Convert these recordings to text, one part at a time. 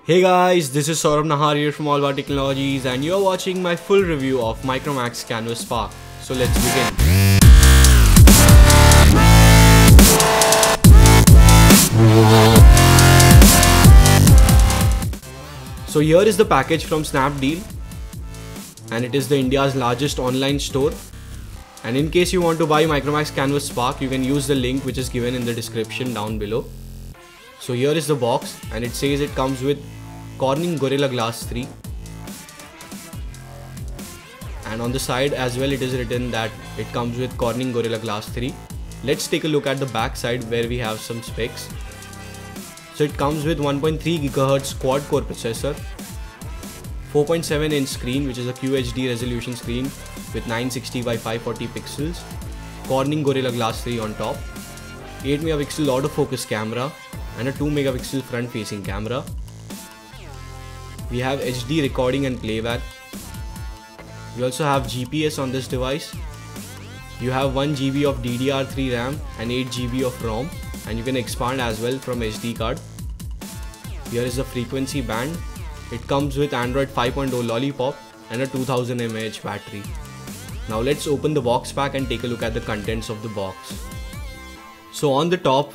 Hey guys, this is Saurabh Nahar here from AllAboutTechnologies and you're watching my full review of Micromax Canvas Spark. So let's begin. So here is the package from Snapdeal and it is the India's largest online store. And in case you want to buy Micromax Canvas Spark, you can use the link which is given in the description down below. So here is the box and it says it comes with Corning Gorilla Glass 3 and on the side as well it is written that it comes with Corning Gorilla Glass 3. Let's take a look at the back side where we have some specs. So it comes with 1.3 GHz quad core processor, 4.7 inch screen which is a QHD resolution screen with 960 by 540 pixels, Corning Gorilla Glass 3 on top, 8 megapixel autofocus camera and a 2 megapixel front facing camera. We have HD recording and playback. We also have GPS on this device. You have 1 GB of DDR3 RAM and 8 GB of ROM and you can expand as well from SD card. Here is the frequency band. It comes with Android 5.0 Lollipop and a 2000 mAh battery. Now let's open the box pack and take a look at the contents of the box. So on the top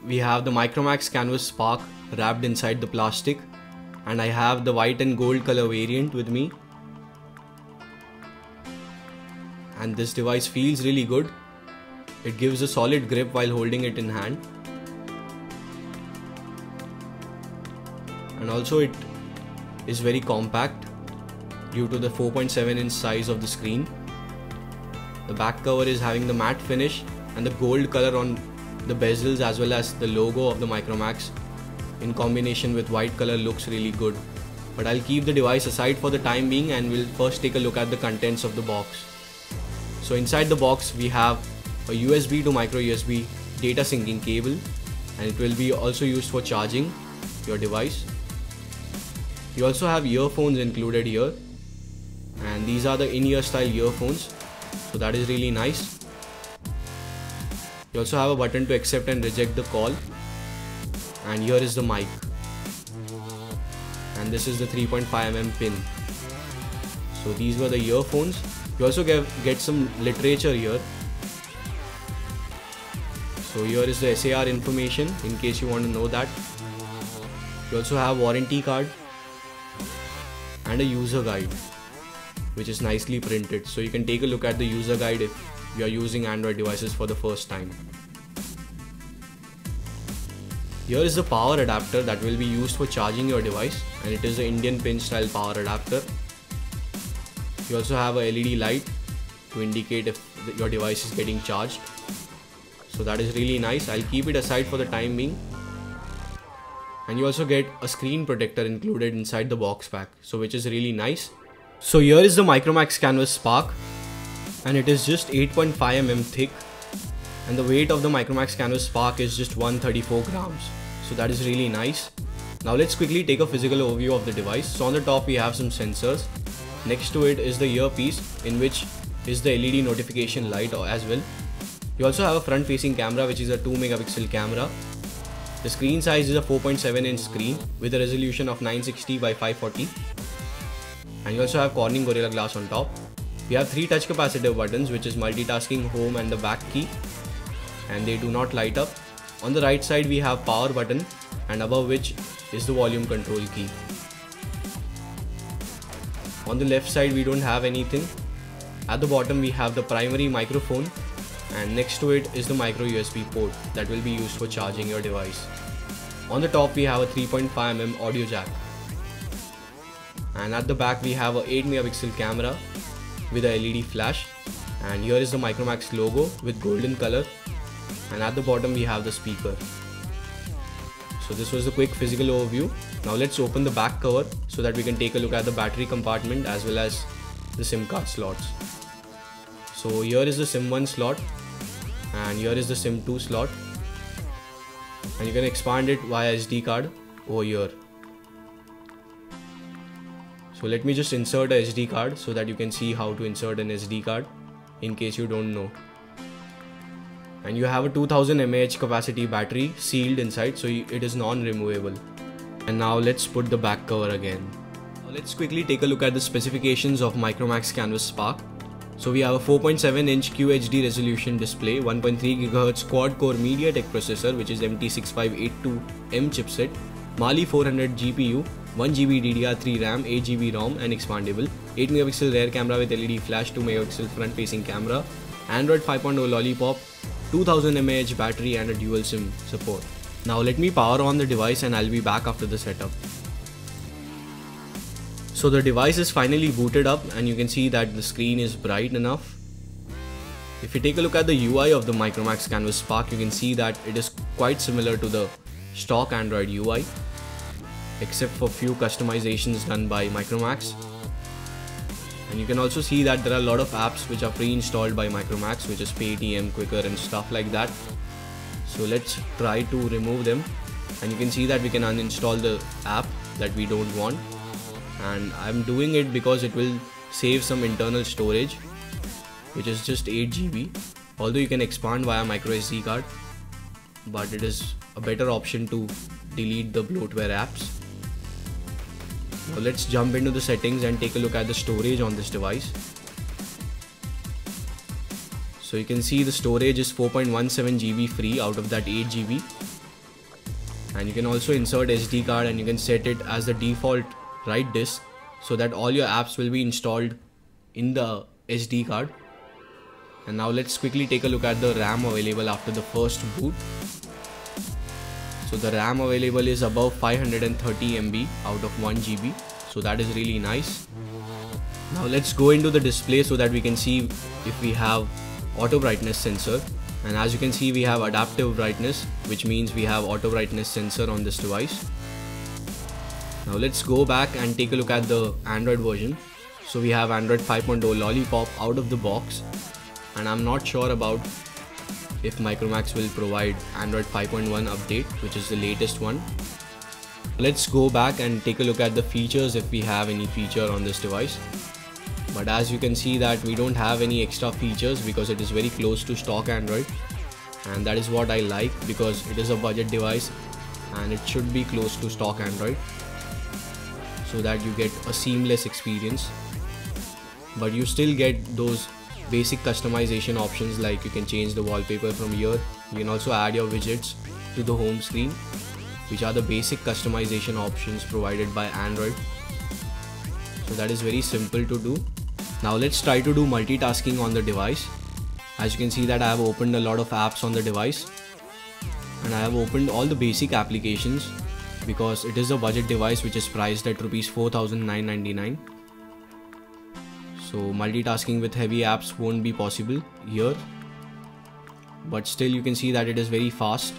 we have the Micromax Canvas Spark wrapped inside the plastic and I have the white and gold color variant with me. And this device feels really good. It gives a solid grip while holding it in hand. And also it is very compact due to the 4.7 inch size of the screen. The back cover is having the matte finish and the gold color on the bezels as well as the logo of the Micromax in combination with white color looks really good. But I'll keep the device aside for the time being and we'll first take a look at the contents of the box. So inside the box we have a USB to micro USB data syncing cable and it will be also used for charging your device. You also have earphones included here and these are the in-ear style earphones, so that is really nice. You also have a button to accept and reject the call and here is the mic and this is the 3.5mm pin. So these were the earphones. You also get some literature here. So here is the SAR information in case you want to know that. You also have warranty card and a user guide which is nicely printed, so you can take a look at the user guide if you are using Android devices for the first time. Here is the power adapter that will be used for charging your device and it is an Indian pin style power adapter. You also have a LED light to indicate if your device is getting charged. So that is really nice. I'll keep it aside for the time being. And you also get a screen protector included inside the box pack, so which is really nice. So here is the Micromax Canvas Spark and it is just 8.5mm thick and the weight of the Micromax Canvas Spark is just 134 grams. So that is really nice. Now let's quickly take a physical overview of the device. So on the top we have some sensors. Next to it is the earpiece in which is the LED notification light as well. You also have a front facing camera which is a 2 megapixel camera. The screen size is a 4.7 inch screen with a resolution of 960 by 540. And you also have Corning Gorilla Glass on top. We have 3 touch capacitive buttons which is multitasking, home and the back key, and they do not light up. On the right side we have power button and above which is the volume control key. On the left side we don't have anything. At the bottom we have the primary microphone and next to it is the micro USB port that will be used for charging your device. On the top we have a 3.5mm audio jack. And at the back we have a 8 megapixel camera with a LED flash and here is the Micromax logo with golden color and at the bottom we have the speaker. So this was a quick physical overview. Now let's open the back cover so that we can take a look at the battery compartment as well as the SIM card slots. So here is the SIM 1 slot and here is the SIM 2 slot and you can expand it via SD card over here. So let me just insert a SD card so that you can see how to insert an SD card in case you don't know. And you have a 2000 mAh capacity battery sealed inside, so it is non-removable. And now let's put the back cover again. Now let's quickly take a look at the specifications of Micromax Canvas Spark. So we have a 4.7-inch QHD resolution display, 1.3 GHz quad-core MediaTek processor, which is MT6582M chipset, Mali 400 GPU, 1 GB DDR3 RAM, 8 GB ROM and expandable, 8 megapixel rear camera with LED flash, 2 megapixel front-facing camera, Android 5.0 Lollipop, 2000 mAh battery and a dual SIM support. Now let me power on the device and I'll be back after the setup. So the device is finally booted up and you can see that the screen is bright enough. If you take a look at the UI of the Micromax Canvas Spark, you can see that it is quite similar to the stock Android UI, except for few customizations done by Micromax. And you can also see that there are a lot of apps which are pre-installed by Micromax, which is Paytm, Quicker and stuff like that. So let's try to remove them, and you can see that we can uninstall the app that we don't want. And I'm doing it because it will save some internal storage, which is just 8 GB, although you can expand via micro SD card, but it is a better option to delete the bloatware apps. Now let's jump into the settings and take a look at the storage on this device. So you can see the storage is 4.17 GB free out of that 8 GB, and you can also insert SD card and you can set it as the default write disk so that all your apps will be installed in the SD card. And now let's quickly take a look at the RAM available after the first boot. So the RAM available is above 530 MB out of 1 GB, so that is really nice. Now let's go into the display so that we can see if we have auto brightness sensor, and as you can see we have adaptive brightness, which means we have auto brightness sensor on this device. Now let's go back and take a look at the Android version. So we have Android 5.0 Lollipop out of the box, and I'm not sure about if Micromax will provide Android 5.1 update, which is the latest one. Let's go back and take a look at the features if we have any feature on this device. But as you can see that we don't have any extra features because it is very close to stock Android, and that is what I like because it is a budget device and it should be close to stock Android so that you get a seamless experience. But you still get those basic customization options, like you can change the wallpaper from here. You can also add your widgets to the home screen, which are the basic customization options provided by Android. So that is very simple to do. Now let's try to do multitasking on the device. As you can see that I have opened a lot of apps on the device, and I have opened all the basic applications because it is a budget device which is priced at Rs 4,999. So multitasking with heavy apps won't be possible here, but still you can see that it is very fast,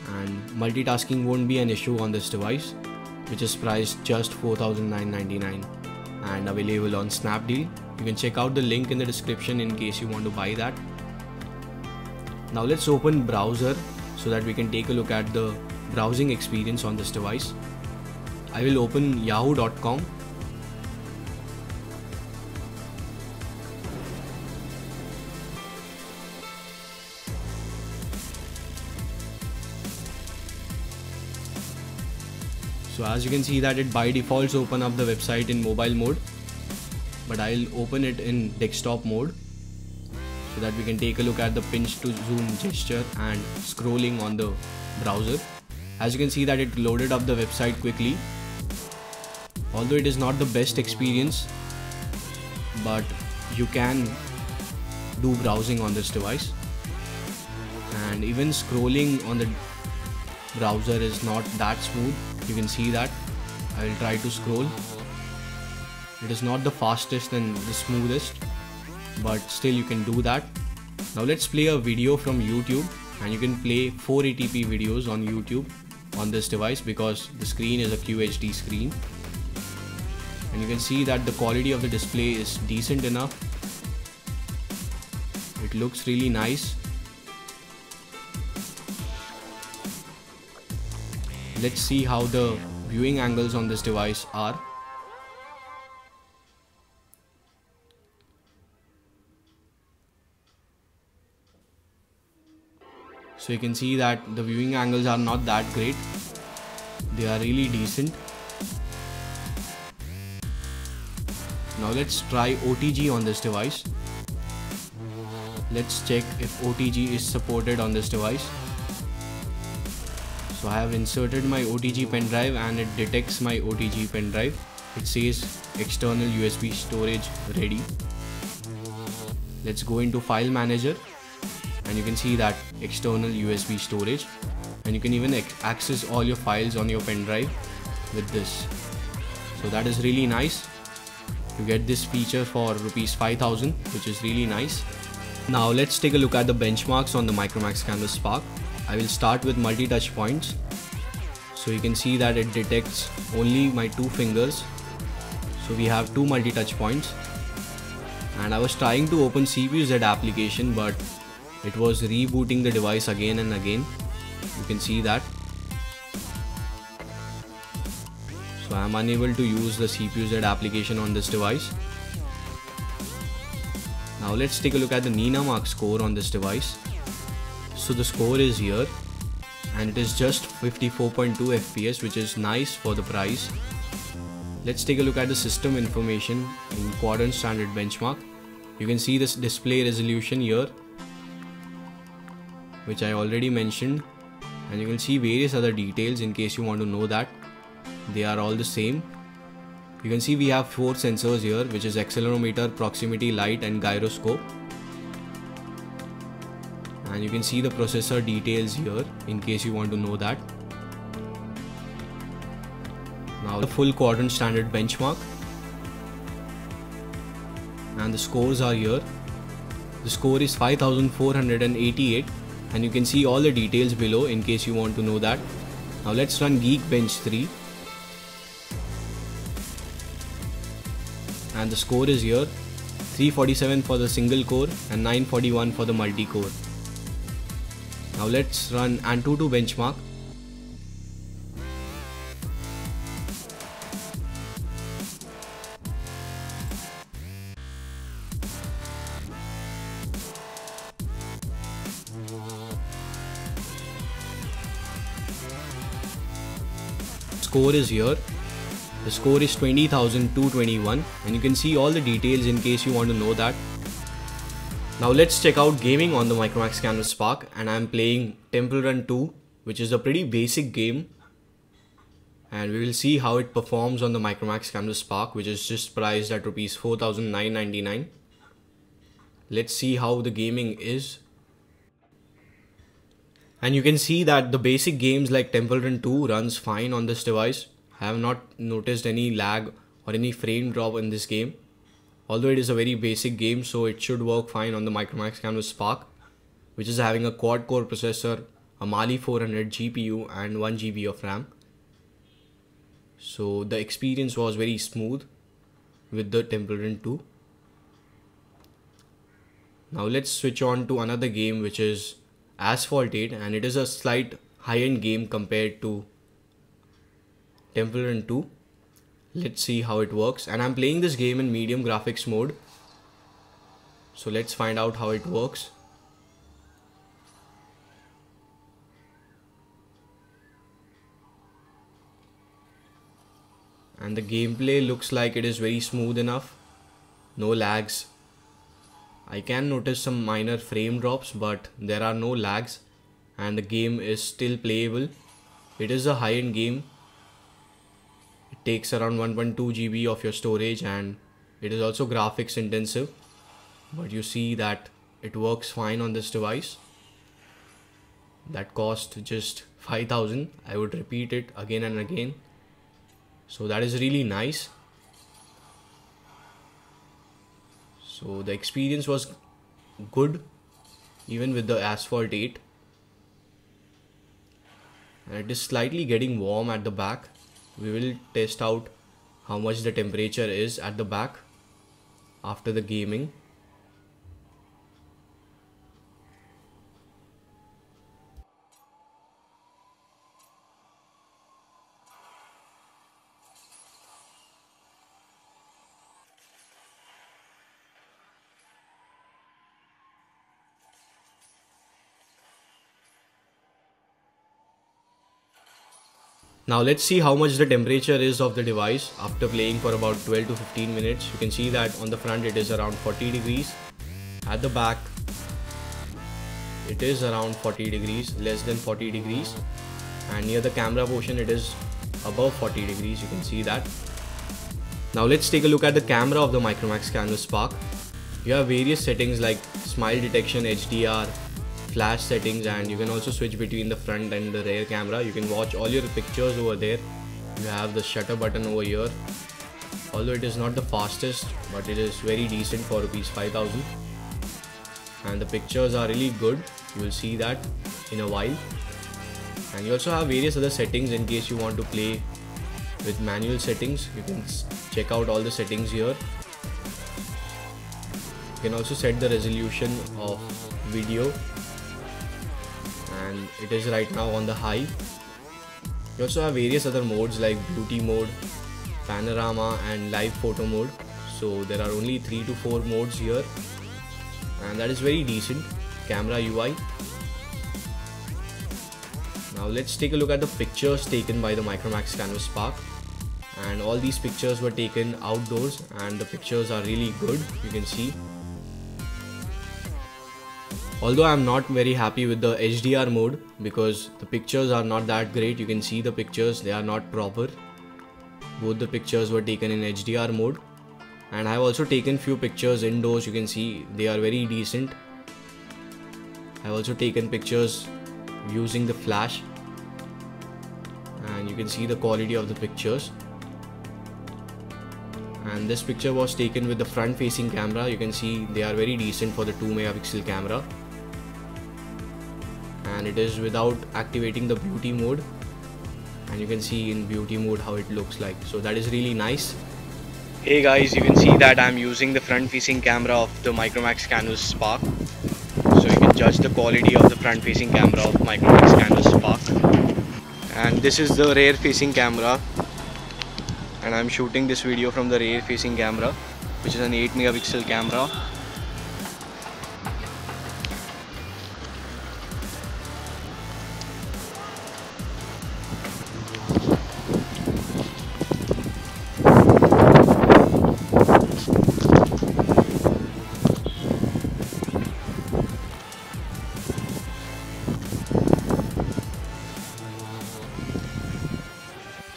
and multitasking won't be an issue on this device, which is priced just 4,999 and available on Snapdeal. You can check out the link in the description in case you want to buy that. Now let's open browser so that we can take a look at the browsing experience on this device. I will open yahoo.com. So as you can see that it by default open up the website in mobile mode, but I'll open it in desktop mode so that we can take a look at the pinch to zoom gesture and scrolling on the browser. As you can see that it loaded up the website quickly, although it is not the best experience, but you can do browsing on this device, and even scrolling on the browser is not that smooth. You can see that. I will try to scroll. It is not the fastest and the smoothest, but still you can do that. Now let's play a video from YouTube, and you can play 480p videos on YouTube on this device because the screen is a QHD screen, and you can see that the quality of the display is decent enough. It looks really nice. Let's see how the viewing angles on this device are. So you can see that the viewing angles are not that great. They are really decent. Now let's try OTG on this device. Let's check if OTG is supported on this device. So I have inserted my OTG pen drive and it detects my OTG pen drive. It says external USB storage ready. Let's go into file manager and you can see that external USB storage, and you can even access all your files on your pen drive with this. So that is really nice. You get this feature for rupees 5,000, which is really nice. Now let's take a look at the benchmarks on the Micromax Canvas Spark. I will start with multi-touch points. So you can see that it detects only my 2 fingers. So we have 2 multi-touch points. And I was trying to open CPU-Z application, but it was rebooting the device again and again. You can see that. So I am unable to use the CPU-Z application on this device. Now let's take a look at the Ninamark score on this device. So the score is here and it is just 54.2 FPS, which is nice for the price. Let's take a look at the system information in quadrant standard benchmark. You can see this display resolution here, which I already mentioned, and you can see various other details in case you want to know that. They are all the same. You can see we have 4 sensors here, which is accelerometer, proximity light and gyroscope. And you can see the processor details here in case you want to know that. Now the full quadrant standard benchmark. And the scores are here. The score is 5488 and you can see all the details below in case you want to know that. Now let's run Geekbench 3. And the score is here, 347 for the single core and 941 for the multi-core. Now let's run Antutu benchmark. Score is here. The score is 20,221 and you can see all the details in case you want to know that. Now let's check out gaming on the Micromax Canvas Spark, and I'm playing Temple Run 2, which is a pretty basic game, and we will see how it performs on the Micromax Canvas Spark, which is just priced at rupees 4,999. Let's see how the gaming is. And you can see that the basic games like Temple Run 2 runs fine on this device. I have not noticed any lag or any frame drop in this game. Although it is a very basic game, so it should work fine on the Micromax Canvas Spark, which is having a quad-core processor, a Mali 400 GPU and 1 GB of RAM. So the experience was very smooth with the Temple Run 2. Now let's switch on to another game, which is Asphalt 8, and it is a slight high-end game compared to Temple Run 2. Let's see how it works, and I'm playing this game in medium graphics mode. So let's find out how it works. And the gameplay looks like it is very smooth enough. No lags. I can notice some minor frame drops, but there are no lags and the game is still playable. It is a high-end game. It takes around 1.2 GB of your storage and it is also graphics intensive, but you see that it works fine on this device. That cost just 5,000. I would repeat it again and again. So that is really nice. So the experience was good even with the Asphalt 8. And it is slightly getting warm at the back. We will test out how much the temperature is at the back after the gaming. Now let's see how much the temperature is of the device after playing for about 12 to 15 minutes. You can see that on the front it is around 40 degrees. At the back it is around 40 degrees, less than 40 degrees, and near the camera portion it is above 40 degrees. You can see that. Now let's take a look at the camera of the Micromax Canvas Spark. You have various settings like smile detection, HDR, flash settings, and you can also switch between the front and the rear camera. You can watch all your pictures over there. You have the shutter button over here. Although it is not the fastest, but it is very decent for rupees 5000. And the pictures are really good. You will see that in a while. And you also have various other settings in case you want to play with manual settings. You can check out all the settings here. You can also set the resolution of video, and it is right now on the high. You also have various other modes like beauty mode, panorama, and live photo mode. So there are only 3 to 4 modes here, and that is very decent. Camera UI. Now let's take a look at the pictures taken by the Micromax Canvas Spark. And all these pictures were taken outdoors, and the pictures are really good. You can see. Although I am not very happy with the HDR mode because the pictures are not that great. You can see the pictures, they are not proper. Both the pictures were taken in HDR mode, and I have also taken few pictures indoors. You can see they are very decent. I have also taken pictures using the flash, and you can see the quality of the pictures. And this picture was taken with the front facing camera. You can see they are very decent for the 2 megapixel camera, and it is without activating the beauty mode, and you can see in beauty mode how it looks like. So that is really nice. Hey guys, you can see that I'm using the front facing camera of the Micromax Canvas Spark. So you can judge the quality of the front facing camera of Micromax Canvas Spark. And this is the rear facing camera, and I'm shooting this video from the rear facing camera, which is an 8 megapixel camera.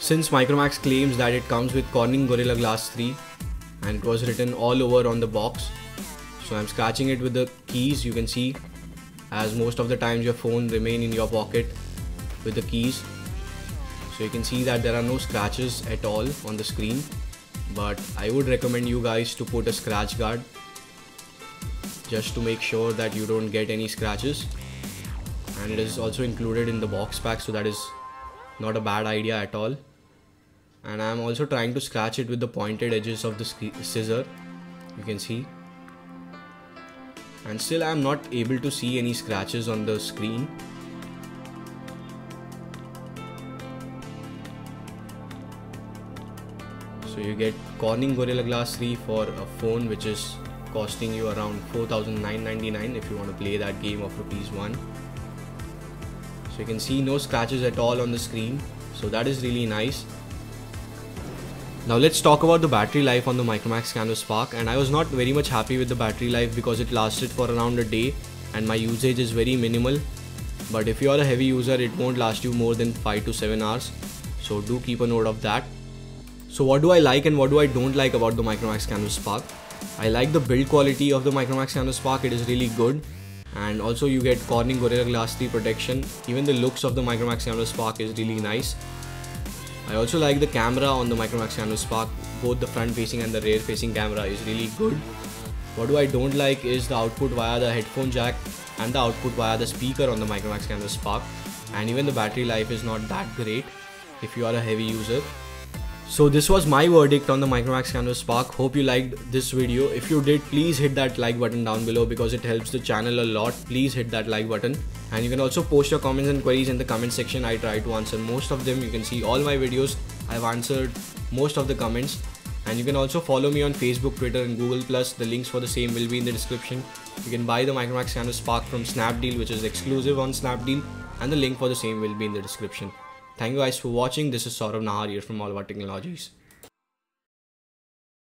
Since Micromax claims that it comes with Corning Gorilla Glass 3 and it was written all over on the box, so I'm scratching it with the keys. You can see, as most of the times your phone remain in your pocket with the keys, so you can see that there are no scratches at all on the screen. But I would recommend you guys to put a scratch guard just to make sure that you don't get any scratches, and it is also included in the box pack, so that is not a bad idea at all. And I am also trying to scratch it with the pointed edges of the scissor. You can see, and still I am not able to see any scratches on the screen. So you get Corning Gorilla Glass 3 for a phone which is costing you around 4,999 if you want to play that game of ₹1. So you can see no scratches at all on the screen, so that is really nice. Now let's talk about the battery life on the Micromax Canvas Spark, and I was not very much happy with the battery life because it lasted for around a day and my usage is very minimal. But if you are a heavy user, it won't last you more than 5 to 7 hours, so do keep a note of that. So what do I like and what do I don't like about the Micromax Canvas Spark? I like the build quality of the Micromax Canvas Spark, it is really good. And also you get Corning Gorilla Glass 3 protection. Even the looks of the Micromax Canvas Spark is really nice. I also like the camera on the Micromax Canvas Spark. Both the front facing and the rear facing camera is really good. What do I don't like is the output via the headphone jack and the output via the speaker on the Micromax Canvas Spark. And even the battery life is not that great if you are a heavy user. So this was my verdict on the Micromax Canvas Spark. Hope you liked this video. If you did, please hit that like button down below because it helps the channel a lot. Please hit that like button, and you can also post your comments and queries in the comment section. I try to answer most of them. You can see all my videos, I've answered most of the comments. And you can also follow me on Facebook, Twitter and Google+. The links for the same will be in the description. You can buy the Micromax Canvas Spark from Snapdeal, which is exclusive on Snapdeal, and the link for the same will be in the description. Thank you guys for watching. This is Saurav Nahar here from AllAboutTechnologies.